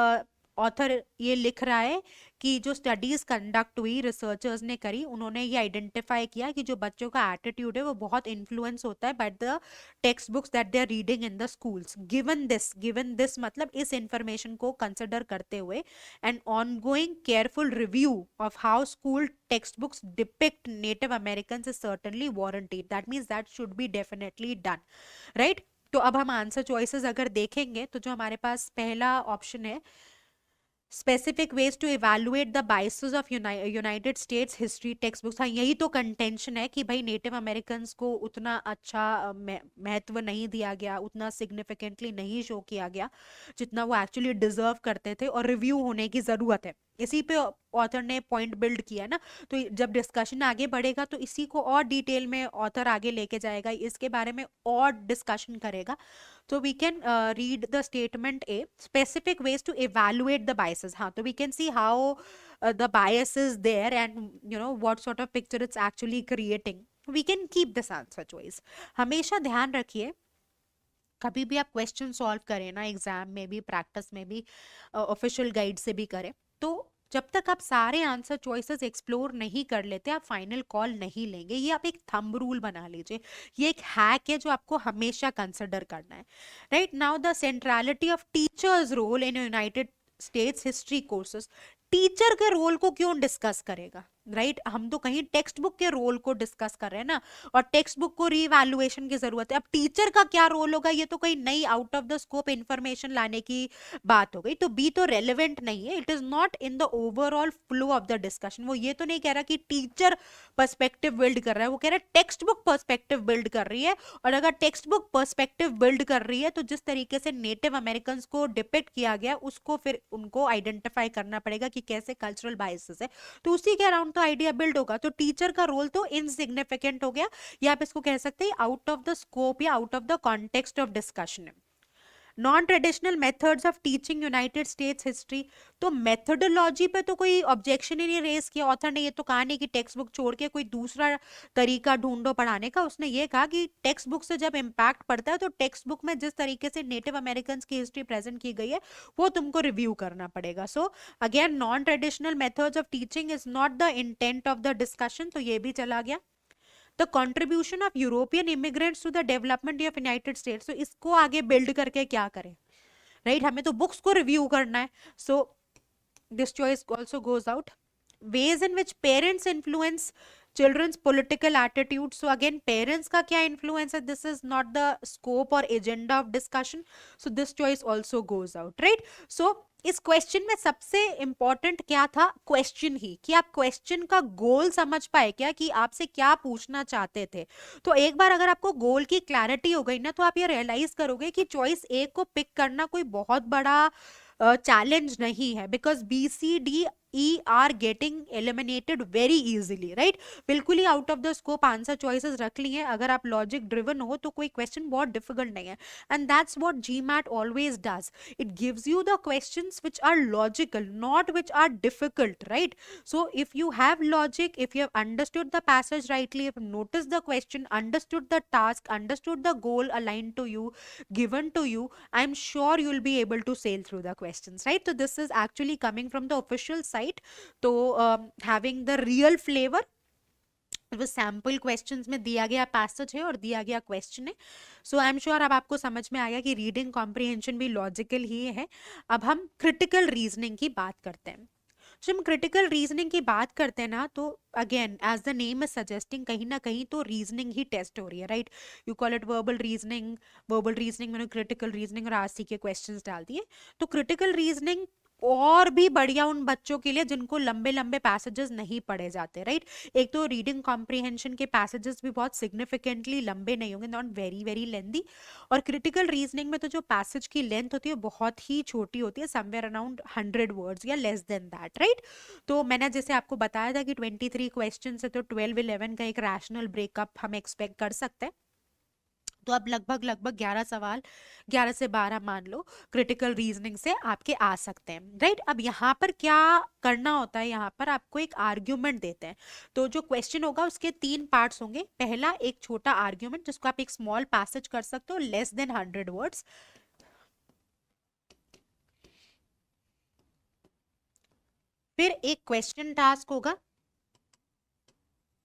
ऑथर ये लिख रहा है कि जो स्टडीज कंडक्ट हुई, रिसर्चर्स ने करी, उन्होंने ये आइडेंटिफाई किया कि जो बच्चों का एटीट्यूड है वो बहुत इन्फ्लुएंस होता है by the text books that they are reading in the schools. Given this मतलब इस इंफॉर्मेशन को कंसिडर करते हुए an ongoing careful review of how school text books depict Native American is certainly warranted. That means that should be definitely done, right. तो अब हम आंसर चॉइसेस अगर देखेंगे तो जो हमारे पास पहला ऑप्शन है, specific ways to evaluate the biases of United States history text books. हाँ, यही तो कंटेंशन है कि भाई नेटिव अमेरिकन को उतना अच्छा महत्व नहीं दिया गया, उतना सिग्निफिकेंटली नहीं शो किया गया जितना वो एक्चुअली डिजर्व करते थे और रिव्यू होने की जरूरत है। इसी पे ऑथर ने पॉइंट बिल्ड किया ना। तो जब डिस्कशन आगे बढ़ेगा तो इसी को और डिटेल में ऑथर आगे लेके जाएगा, इसके बारे में और डिस्कशन करेगा। तो we can read the statement A, specific ways to evaluate the biases. हाँ, तो we can see how the bias is there and you know what sort of picture it's actually creating. We can keep this answer choice. हमेशा ध्यान रखिए, कभी भी आप क्वेश्चन सॉल्व करें ना, एग्जाम में भी, प्रैक्टिस में भी, ऑफिशियल गाइड से भी करें, तो जब तक आप सारे आंसर चॉइसेस एक्सप्लोर नहीं कर लेते, आप फाइनल कॉल नहीं लेंगे। ये आप एक थंब रूल बना लीजिए, ये एक हैक है जो आपको हमेशा कंसिडर करना है। Right now, the centrality of teachers role in United States history courses. Teacher के रोल को क्यों डिस्कस करेगा? राइट हम तो कहीं टेक्स्ट बुक के रोल को डिस्कस कर रहे हैं ना, और टेक्स्ट बुक को रीवैल्यूएशन की जरूरत है। अब टीचर का क्या रोल होगा, ये तो कहीं नई out of the scope information लाने की बात हो गई, तो बी तो रेलेवेंट नहीं है। It is not in the overall flow of the discussion. वो ये तो नहीं कह रहा कि टीचर पर्सपेक्टिव बिल्ड कर रहा है, वो कह रहा है टेक्स्ट बुक पर्सपेक्टिव बिल्ड कर रही है। और अगर टेक्स्ट बुक पर्सपेक्टिव बिल्ड कर रही है, तो जिस तरीके से नेटिव अमेरिकन को डिपिक्ट किया गया, उसको फिर उनको आइडेंटिफाई करना पड़ेगा कि कैसे कल्चरल बायसेस है, तो उसी के अराउंड तो आइडिया बिल्ड होगा। तो टीचर का रोल तो इनसिग्निफिकेंट हो गया, या आप इसको कह सकते हैं आउट ऑफ द स्कोप या out of the context of discussion है। Non traditional methods of teaching United States history, तो मेथोडोलॉजी पे तो कोई ऑब्जेक्शन ही नहीं रेज किया ऑथर ने। ये तो कहा नहीं कि टेक्स्ट बुक छोड़ के कोई दूसरा तरीका ढूंढो पढ़ाने का। उसने ये कहा कि टेक्स्ट बुक से जब इम्पैक्ट पड़ता है, तो टेक्स्ट बुक में जिस तरीके से नेटिव अमेरिकन की हिस्ट्री प्रेजेंट की गई है, वो तुमको रिव्यू करना पड़ेगा। So again, non traditional methods of teaching is not the intent of the discussion, तो ये भी चला गया। The contribution of European immigrants to the development of United States, तो इसको आगे बिल्ड करके क्या करें? राइट हमें तो बुक्स को रिव्यू करना है। So this choice also goes out. ways in which parents influence children's political attitude, so again parents का क्या influence है, this is not the scope or agenda of discussion, so this choice also goes out, right? So इस क्वेश्चन में सबसे इंपॉर्टेंट क्या था? क्वेश्चन ही, कि आप क्वेश्चन का गोल समझ पाए क्या, कि आपसे क्या पूछना चाहते थे। तो एक बार अगर आपको गोल की क्लैरिटी हो गई ना, तो आप ये रियलाइज करोगे कि चॉइस ए को पिक करना कोई बहुत बड़ा चैलेंज नहीं है, because B C D E are getting eliminated very easily, right? बिल्कुल ही out of the scope answer choices रख ली हैं। अगर आप लॉजिक ड्रिवन हो तो कोई क्वेश्चन बहुत डिफिकल्ट नहीं है, and that's what GMAT always does. It gives you the questions which are logical, not which are difficult, right? So if you have logic, if you have understood the passage rightly, if you noticed the question, understood the task, understood the goal aligned to you, given to you, I'm sure you'll be able to sail through the questions, right? So this is actually coming from the official site, so having the real flavor। वो सैम्पल क्वेश्चंस में दिया गया पैसेज है और दिया गया क्वेश्चन है। सो आई एम श्योर अब आपको समझ में आया कि रीडिंग कॉम्प्रिहेंशन भी लॉजिकल ही है। अब हम क्रिटिकल रीजनिंग की बात करते हैं। जब हम क्रिटिकल रीजनिंग की बात करते हैं ना, तो again as the name is suggesting, कहीं ना कहीं तो रीजनिंग ही टेस्ट हो रही है, right? You call it verbal reasoning. Verbal reasoning मैंने क्रिटिकल रीजनिंग और आरसी के क्वेश्चंस डाल दिए। तो क्रिटिकल रीजनिंग और भी बढ़िया उन बच्चों के लिए जिनको लंबे लंबे पैसेजेस नहीं पढ़े जाते, राइट? एक तो रीडिंग कॉम्प्रिहेंशन के पैसेजेस भी बहुत सिग्निफिकेंटली लंबे नहीं होंगे, नॉट वेरी वेरी लेंदी। और क्रिटिकल रीजनिंग में तो जो पैसेज की लेंथ होती है बहुत ही छोटी होती है, समवेयर अराउंड 100 वर्ड्स या लेस देन दैट, राइट? तो मैंने जैसे आपको बताया था कि 23 क्वेश्चन है, तो 12-11 का एक रैशनल ब्रेकअप हम एक्सपेक्ट कर सकते हैं। तो अब लगभग लगभग 11 सवाल, 11 से 12 मान लो, क्रिटिकल रीजनिंग से आपके आ सकते हैं, राइट? अब यहाँ पर क्या करना होता है, यहाँ पर आपको एक आर्ग्यूमेंट देते हैं। तो जो क्वेश्चन होगा उसके 3 पार्ट्स होंगे। पहला एक छोटा आर्ग्यूमेंट जिसको आप एक स्मॉल पैसेज कर सकते हो, लेस देन 100 वर्ड्स। फिर एक क्वेश्चन टास्क होगा,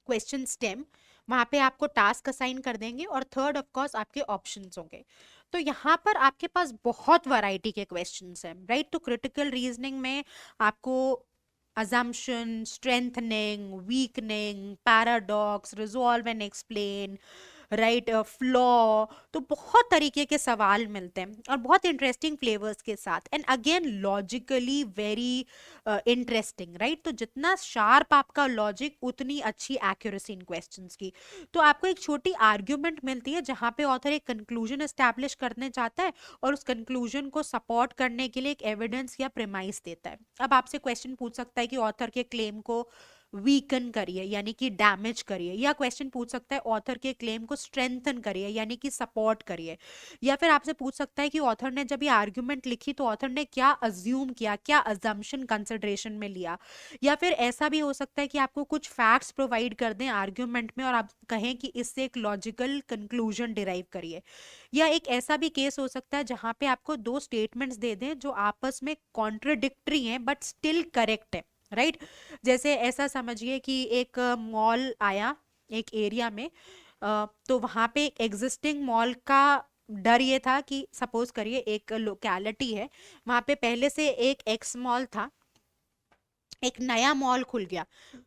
क्वेश्चन स्टेम, वहां पे आपको टास्क असाइन कर देंगे। और थर्ड ऑफ कोर्स आपके ऑप्शंस होंगे। तो यहाँ पर आपके पास बहुत वैरायटी के क्वेश्चंस हैं, राइट? तो क्रिटिकल रीजनिंग में आपको assumption, strengthening, weakening, paradox, resolve and explain, right, flaw, तो बहुत तरीके के सवाल मिलते हैं और बहुत इंटरेस्टिंग फ्लेवर्स के साथ, and again logically very interesting, right? तो जितना शार्प आपका लॉजिक, उतनी अच्छी एक्यूरेसी इन क्वेश्चंस की। तो आपको एक छोटी आर्ग्यूमेंट मिलती है जहां पे ऑथर एक कंक्लूजन एस्टैब्लिश करने चाहता है और उस कंक्लूजन को सपोर्ट करने के लिए एक एविडेंस या प्रेमाइस देता है। अब आपसे क्वेश्चन पूछ सकता है कि ऑथर के क्लेम को वीकन करिए यानी कि डैमेज करिए, या क्वेश्चन पूछ सकता है ऑथर के क्लेम को स्ट्रेंथन करिए यानी कि सपोर्ट करिए, या फिर आपसे पूछ सकता है कि ऑथर ने जब ये आर्ग्यूमेंट लिखी तो ऑथर ने क्या अज्यूम किया, क्या अजम्पशन कंसिडरेशन में लिया, या फिर ऐसा भी हो सकता है कि आपको कुछ फैक्ट्स प्रोवाइड कर दें आर्ग्यूमेंट में और आप कहें कि इससे एक लॉजिकल कंक्लूजन डिराइव करिए, या एक ऐसा भी केस हो सकता है जहां पे आपको दो स्टेटमेंट्स दे दें जो आपस में कॉन्ट्रडिक्टरी हैं बट स्टिल करेक्ट है, राइट। जैसे ऐसा समझिए कि एक मॉल आया एक एरिया में, तो वहां पे एक एग्जिस्टिंग मॉल का डर ये था कि सपोज करिए एक लोकेलिटी है, वहां पे पहले से एक एक्स मॉल था, एक नया मॉल खुल गया,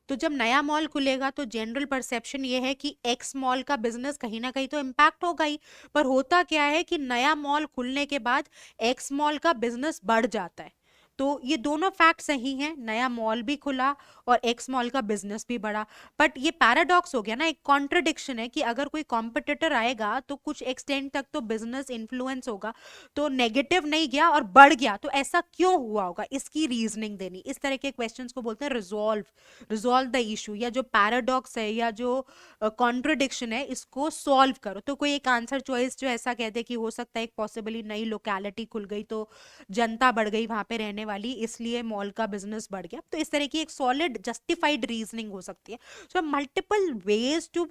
तो जब नया मॉल खुलेगा तो जनरल परसेप्शन ये है कि एक्स मॉल का बिजनेस कहीं ना कहीं तो इम्पैक्ट होगा ही, पर होता क्या है कि नया मॉल खुलने के बाद एक्स मॉल का बिजनेस बढ़ जाता है। तो ये दोनों फैक्ट सही हैं, नया मॉल भी खुला और एक्स मॉल का बिजनेस भी बढ़ा, बट ये पैराडॉक्स हो गया ना, एक कॉन्ट्रडिक्शन है कि अगर कोई कॉम्पिटिटर आएगा तो कुछ एक्सटेंट तक तो बिजनेस इन्फ्लुएंस होगा, तो नेगेटिव नहीं गया और बढ़ गया, तो ऐसा क्यों हुआ होगा, इसकी रीजनिंग देनी। इस तरह के क्वेश्चंस को बोलते हैं रिजॉल्व द इशू, या जो पैराडॉक्स है या जो कॉन्ट्रडिक्शन है इसको सॉल्व करो। तो कोई एक आंसर चॉइस जो ऐसा कहते कि हो सकता है एक पॉसिबली नई लोकेलिटी खुल गई तो जनता बढ़ गई वहां पे रहने वाली, इसलिए मॉल का बिजनेस बढ़ गया, तो इस तरह की एक सॉलिड जस्टिफाइड रीजनिंग हो सकती है। So multiple ways to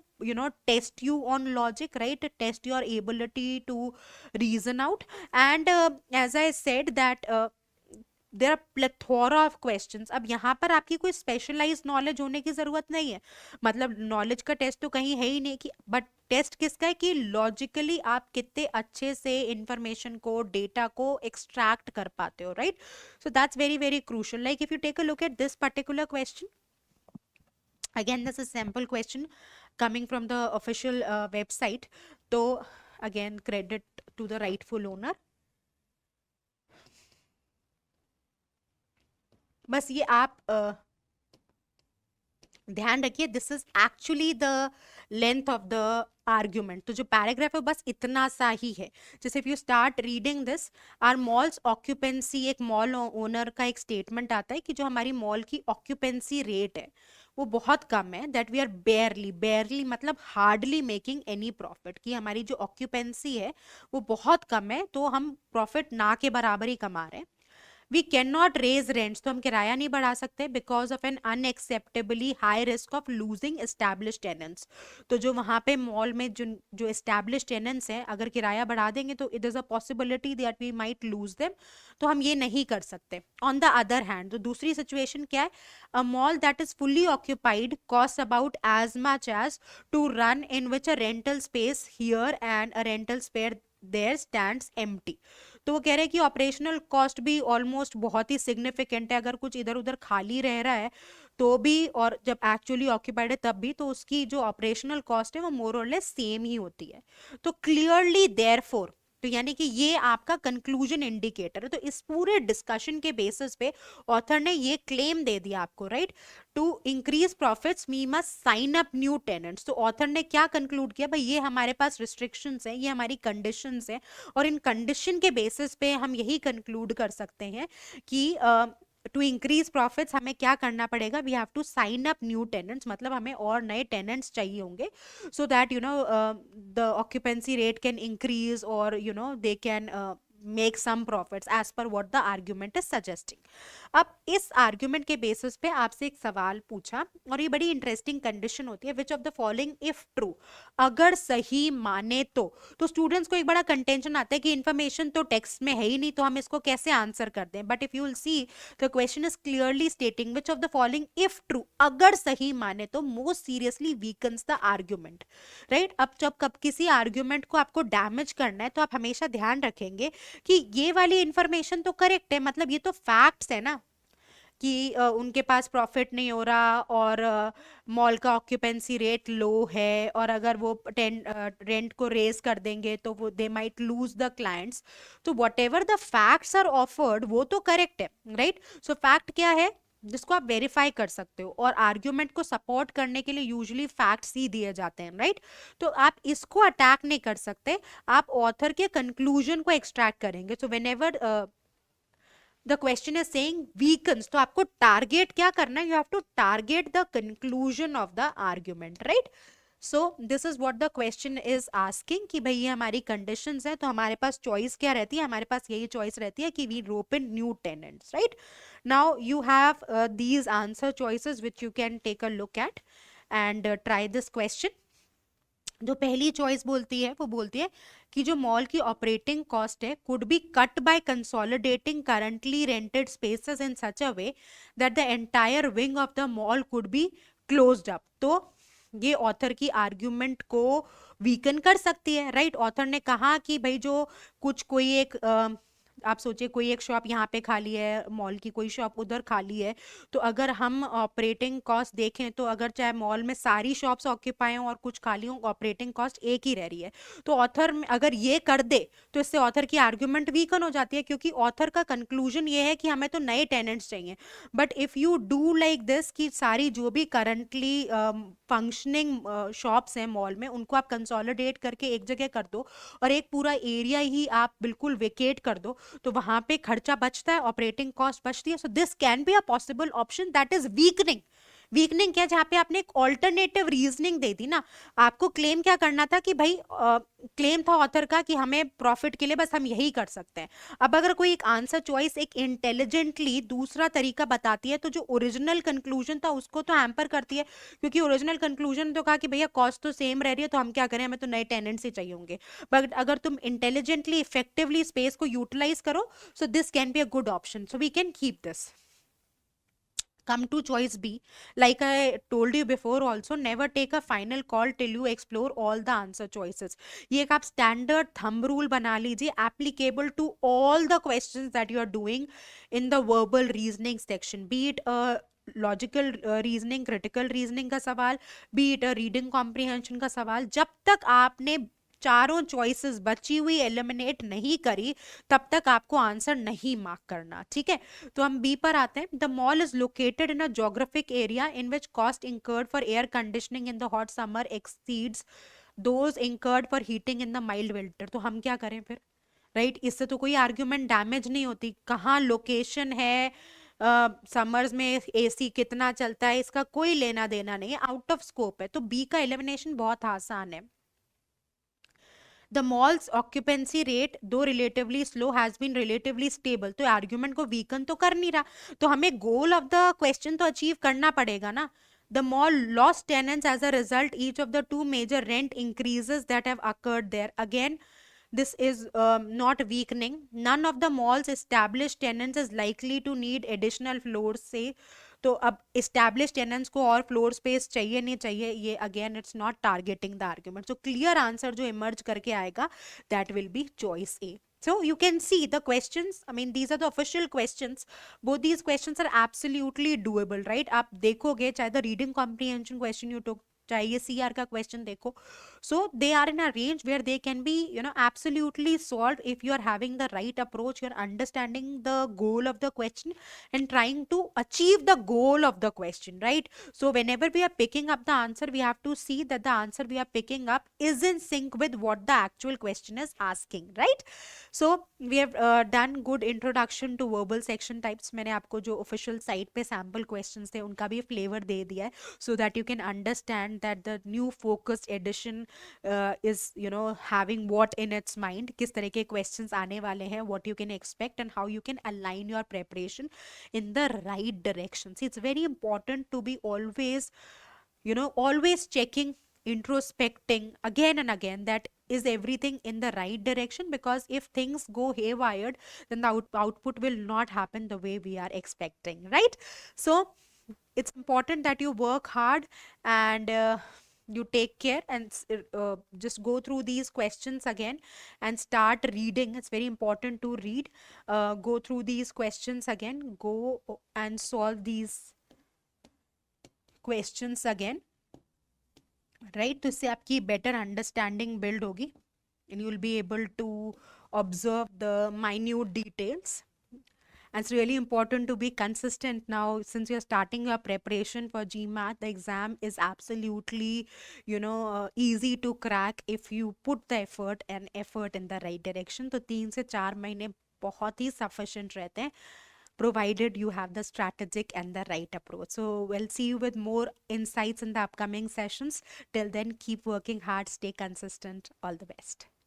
test you on logic, right, test your ability to reason out, and as I said that there are plethora of questions. अब यहाँ पर आपकी कोई स्पेशलाइज नॉलेज होने की जरूरत नहीं है, मतलब नॉलेज का टेस्ट तो कहीं है ही नहीं, कि बट टेस्ट किसका है कि लॉजिकली आप कितने अच्छे से इंफॉर्मेशन को डेटा को एक्सट्रैक्ट कर पाते हो, right. So that's very very crucial. Like if you take a look at this particular question, again this is sample question coming from the official website, तो again credit to the rightful owner। बस ये आप ध्यान रखिए, this is actually the length of the argument, तो जो पैराग्राफ है बस इतना सा ही है। जैसे if you start reading this, are malls occupancy, एक मॉल ओनर का एक स्टेटमेंट आता है कि जो हमारी मॉल की ऑक्यूपेंसी रेट है वो बहुत कम है, that we are barely, barely मतलब हार्डली मेकिंग एनी प्रॉफिट, कि हमारी जो ऑक्यूपेंसी है वो बहुत कम है, तो हम प्रॉफिट ना के बराबर ही कमा रहे हैं। We can not raise rents, तो हम किराया नहीं बढ़ा सकते because of an unacceptably high risk of losing establish tenants, तो जो वहां पे मॉल में जो जो एस्टैब्लिश टेनेंट्स हैं अगर किराया बढ़ा देंगे तो it is a possibility that we might lose them, तो हम ये नहीं कर सकते। ऑन द अदर हैंड, तो दूसरी सिचुएशन क्या है, a mall that is fully occupied cost about as much as to run in which a rental space here and a rental space there stands empty, तो वो कह रहे हैं कि ऑपरेशनल कॉस्ट भी ऑलमोस्ट बहुत ही सिग्निफिकेंट है, अगर कुछ इधर उधर खाली रह रहा है तो भी, और जब एक्चुअली ऑक्यूपाइड है तब भी, तो उसकी जो ऑपरेशनल कॉस्ट है वो मोर और लेस सेम ही होती है। तो क्लियरली देयरफॉर, तो यानी कि ये आपका कंक्लूजन इंडिकेटर है, तो इस पूरे डिस्कशन के बेसिस पे ऑथर ने ये क्लेम दे दिया आपको, right, to increase profits we must sign up new tenants. तो ऑथर ने क्या कंक्लूड किया, भाई ये हमारे पास रिस्ट्रिक्शंस हैं, ये हमारी कंडीशंस हैं, और इन कंडीशन के बेसिस पे हम यही कंक्लूड कर सकते हैं कि टू इंक्रीज प्रॉफिट्स हमें क्या करना पड़ेगा, we have to sign up new tenants, मतलब हमें और नए टेनेंट्स चाहिए होंगे, so that the occupancy rate can increase, or they can make some profits as per what the argument is suggesting। अब इस आर्ग्यूमेंट के बेसिस पे आपसे एक सवाल पूछा, और ये बड़ी इंटरेस्टिंग कंडीशन होती है, which of the following if true, अगर सही माने तो स्टूडेंट्स को एक बड़ा कंटेंशन आता है कि इन्फॉर्मेशन तो टेक्स्ट में है ही नहीं, तो हम इसको कैसे आंसर कर दें, but if you will see the question is clearly स्टेटिंग which of the following if true, अगर सही माने तो most seriously weakens the argument, right. अब जब कब किसी आर्ग्यूमेंट को आपको डैमेज करना है तो आप हमेशा ध्यान रखेंगे कि ये वाली इंफॉर्मेशन तो करेक्ट है, मतलब ये तो फैक्ट्स है ना, कि उनके पास प्रॉफिट नहीं हो रहा, और मॉल का ऑक्यूपेंसी रेट लो है, और अगर वो रेंट को रेज कर देंगे तो वो they might lose the clients, तो whatever the facts are offered वो तो करेक्ट है, राइट। सो फैक्ट क्या है जिसको आप वेरीफाई कर सकते हो, और आर्ग्यूमेंट को सपोर्ट करने के लिए यूजुअली फैक्ट्स ही दिए जाते हैं, राइट। तो आप इसको अटैक नहीं कर सकते, आप ऑथर के कंक्लूजन को एक्सट्रैक्ट करेंगे। So whenever the question is saying weakens, तो आपको टारगेट क्या करना है, you have to target the conclusion of the argument, right? So this is what the question is asking कि भाई ये हमारी कंडीशंस है, तो हमारे पास चॉइस क्या रहती है, हमारे पास यही चॉइस रहती है कि we rope in new tenants, right? Now you have these answer choices which you can take a look at and try this question. जो पहली चॉइस बोलती है वो बोलती है कि जो मॉल की ऑपरेटिंग कॉस्ट है could be cut by consolidating currently rented spaces in such a way that the entire wing of the mall could be closed up. तो ये ऑथर की आर्ग्यूमेंट को वीकन कर सकती है, राइट? ऑथर ने कहा कि भाई जो कुछ कोई एक आप सोचिए कोई एक शॉप यहाँ पे खाली है, मॉल की कोई शॉप उधर खाली है, तो अगर हम ऑपरेटिंग कॉस्ट देखें तो अगर चाहे मॉल में सारी शॉप्स ऑक्यूपाई हों और कुछ खाली हों, ऑपरेटिंग कॉस्ट एक ही रह रही है। तो ऑथर अगर ये कर दे तो इससे ऑथर की आर्ग्यूमेंट वीकन हो जाती है, क्योंकि ऑथर का कंक्लूजन ये है कि हमें तो नए टेनेंट्स चाहिए। But if you do like this कि सारी जो भी करंटली फंक्शनिंग शॉप्स हैं मॉल में उनको आप कंसोलिडेट करके एक जगह कर दो और एक पूरा एरिया ही आप बिल्कुल वेकेट कर दो, तो वहां पे खर्चा बचता है, ऑपरेटिंग कॉस्ट बचती है। So this can be a possible option that is weakening. Weakening क्या, जहां पे आपने एक ऑल्टरनेटिव रीजनिंग दे दी ना, आपको क्लेम क्या करना था कि भाई क्लेम था ऑथर का कि हमें प्रॉफिट के लिए बस हम यही कर सकते हैं। अब अगर कोई एक आंसर चॉइस एक इंटेलिजेंटली दूसरा तरीका बताती है तो जो ओरिजिनल कंक्लूजन था उसको तो हैम्पर करती है, क्योंकि ओरिजिनल कंक्लूजन तो कहा कि भैया कॉस्ट तो सेम रह रही है तो हम क्या करें, हमें तो नए टेनेंट्स ही चाहिए होंगे। बट अगर तुम इंटेलिजेंटली इफेक्टिवली स्पेस को यूटिलाइज करो, so this can be a good option, so we can keep this. Come to choice B. Like I told you before also, never take a final call till you explore all the answer choices. ये एक आप standard thumb rule बना लीजिए, applicable to all the questions that you are doing in the verbal reasoning section, be it a logical reasoning, critical reasoning का सवाल, B it a reading comprehension का सवाल, जब तक आपने चारों चॉइसेस बची हुई एलिमिनेट नहीं करी तब तक आपको आंसर नहीं मार्क करना, ठीक है? तो हम बी पर आते हैं। The mall is located in a geographic area in which cost incurred for air conditioning in the hot summer exceeds those incurred for heating in the mild winter. तो हम क्या करें फिर, राइट? इससे तो कोई आर्ग्यूमेंट डैमेज नहीं होती, कहाँ लोकेशन है, समर्स में एसी कितना चलता है, इसका कोई लेना देना नहीं है, आउट ऑफ स्कोप है। तो बी का एलिमिनेशन बहुत आसान है। The mall's occupancy rate, though relatively slow, has been relatively stable. तो आर्ग्यूमेंट को वीकन तो कर नहीं रहा, तो हमें गोल ऑफ द क्वेश्चन तो अचीव करना पड़ेगा ना। The mall lost tenants as a result each of the two major rent increases that have occurred there. Again, this is not weakening. None of the mall's established tenants is likely to need additional floors, say. तो अब established tenants को और floor space चाहिए नहीं चाहिए, ये again it's not targeting the argument. So clear answer जो emerge करके आएगा, that will be choice A. So you can see the questions, I mean these are the official questions. Both these questions are absolutely doable, right? आप देखोगे चाहे the reading comprehension question you took, चाहे ये CR का क्वेश्चन देखो, so they are in a range where they can be, you know, absolutely solved if you are having the right approach, you're understanding the goal of the question and trying to achieve the goal of the question, right? So whenever we are picking up the answer, we have to see that the answer we are picking up is in sync with what the actual question is asking, right? So we have done good introduction to verbal section types. मैंने आपको जो official site पे sample questions थे उनका भी flavor दे दिया है, so that you can understand that the new focused edition is, you know, having what in its mind, किस तरह के questions आने वाले हैं, what you can expect and how you can align your preparation in the right direction. See, it's very important to be always, you know, always checking, introspecting again and again that is everything in the right direction, because if things go haywire then the output will not happen the way we are expecting, right? So it's important that you work hard and you take care and just go through these questions again and start reading. It's very important to read, go through these questions again, go and solve these questions again, right? तो इससे आपकी better understanding build होगी and you'll be able to observe the minute details. And it's really important to be consistent now, since you're starting your preparation for GMAT. The exam is absolutely, you know, easy to crack if you put the effort and effort in the right direction. तो 3 से 4 महीने बहुत ही sufficient रहते हैं provided you have the strategic and the right approach. So we'll see you with more insights in the upcoming sessions. Till then, keep working hard, stay consistent. All the best.